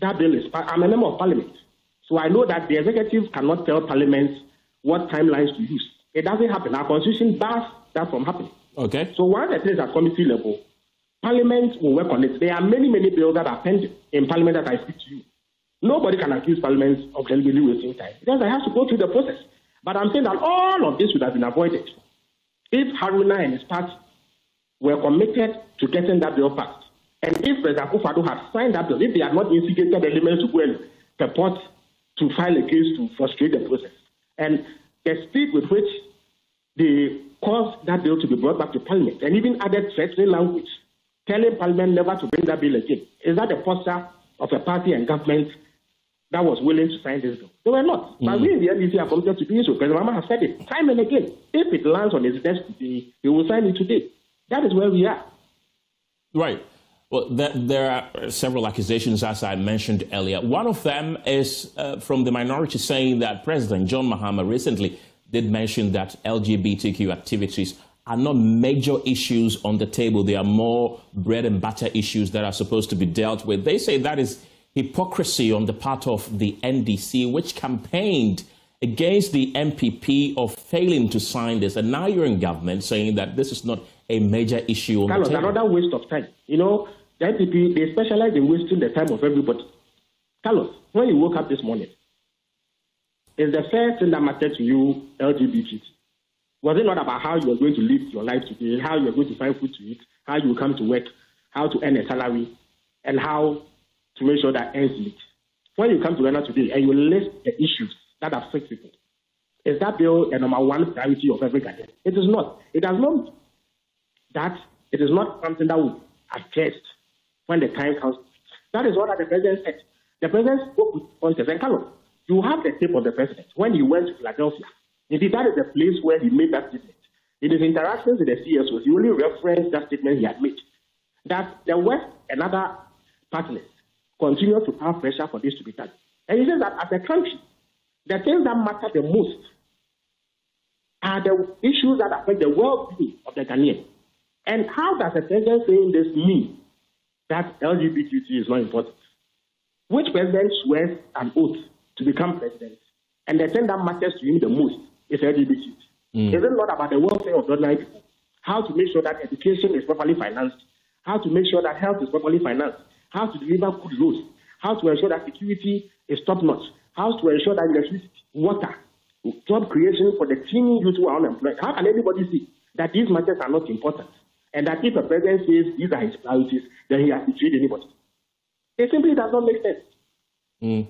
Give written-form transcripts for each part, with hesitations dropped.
that bill is passed. I'm a member of Parliament. So I know that the executive cannot tell Parliament what timelines to use. It doesn't happen. Our constitution bars that from happening. Okay. So one of the things at committee level, Parliament will work on it. There are many, many bills that are pending in Parliament that I speak to you. Nobody can accuse Parliament of deliberately wasting time because I have to go through the process. But I'm saying that all of this would have been avoided if Haruna and his party were committed to getting that bill passed. And if President Akufo-Addo had signed that bill, if they had not instigated elements to go and purport to file a case to frustrate the process. And the speed with which they caused that bill to be brought back to Parliament and even added threatening language, telling Parliament never to bring that bill again. Is that the posture of a party and government that was willing to sign this bill? They were not. But we in the NDC are committed to doing so. President Mahama has said it time and again. If it lands on his desk today, he will sign it today. That is where we are. Right. Well, there are several accusations, as I mentioned earlier. One of them is from the minority saying that President John Mahama recently did mention that LGBTQ activities are not major issues on the table. They are more bread and butter issues that are supposed to be dealt with. They say that is hypocrisy on the part of the NDC, which campaigned against the MPP of failing to sign this. And now you're in government saying that this is not a major issue on the table. Another waste of time. You know, the MPP, they specialize in wasting the time of everybody. Carlos, when you woke up this morning, is the first thing that mattered to you LGBT? Was it not about how you are going to live your life today, how you are going to find food to eat, how you will come to work, how to earn a salary, and how to make sure that ends meet? When you come to Ghana today and you list the issues that affect people, is that bill the number one priority of every Ghanaian? It is not. It has not that it is not something that will addressed when the time comes. That is what the president said. The president spoke with pointers. And Carlos, you have the tape of the president when he went to Philadelphia. Indeed, that is the place where he made that statement. In his interactions with the CSOs, he only referenced that statement he had made. That the West and other partners continue to have pressure for this to be done. And he says that as a country, the things that matter the most are the issues that affect the well-being of the Ghanaian. And how does the president saying this mean that LGBTQ is not important? Which president swears an oath to become president, and the thing that matters to him the most is LGBT? Is it not about the welfare of ordinary people? How to make sure that education is properly financed? How to make sure that health is properly financed? How to deliver good roads? How to ensure that security is top-notch? How to ensure that electricity, water, job creation for the teeny youth who are unemployed? How can everybody see that these matters are not important? And that if a president says these are his priorities, then he has betrayed anybody. It simply does not make sense.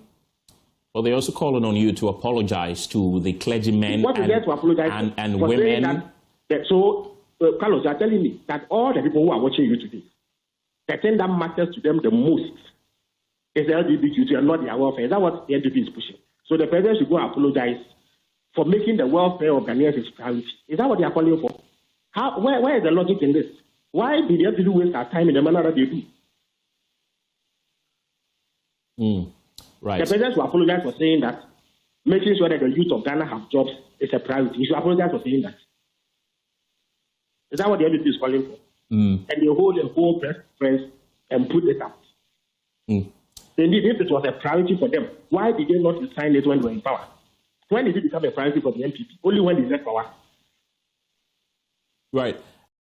Well, they're also calling on you to apologize to the clergymen what is there to apologize and women. Carlos, you are telling me that all the people who are watching you today, the thing that matters to them the most is LGBTQ and not their welfare. Is that what the NDP is pushing? So the president should go and apologize for making the welfare of Ghanaians his priority. Is that what they are calling for? Where is the logic in this? Why did the NDP waste our time in the manner that they do? Right. The president should apologize for saying that making sure that the youth of Ghana have jobs is a priority. He should apologize for saying that. Is that what the NDP is calling for? And they hold a whole press conference and put it out. Indeed, if it was a priority for them, why did they not sign it when they were in power? When did it become a priority for the NPP? Only when they left power. Right.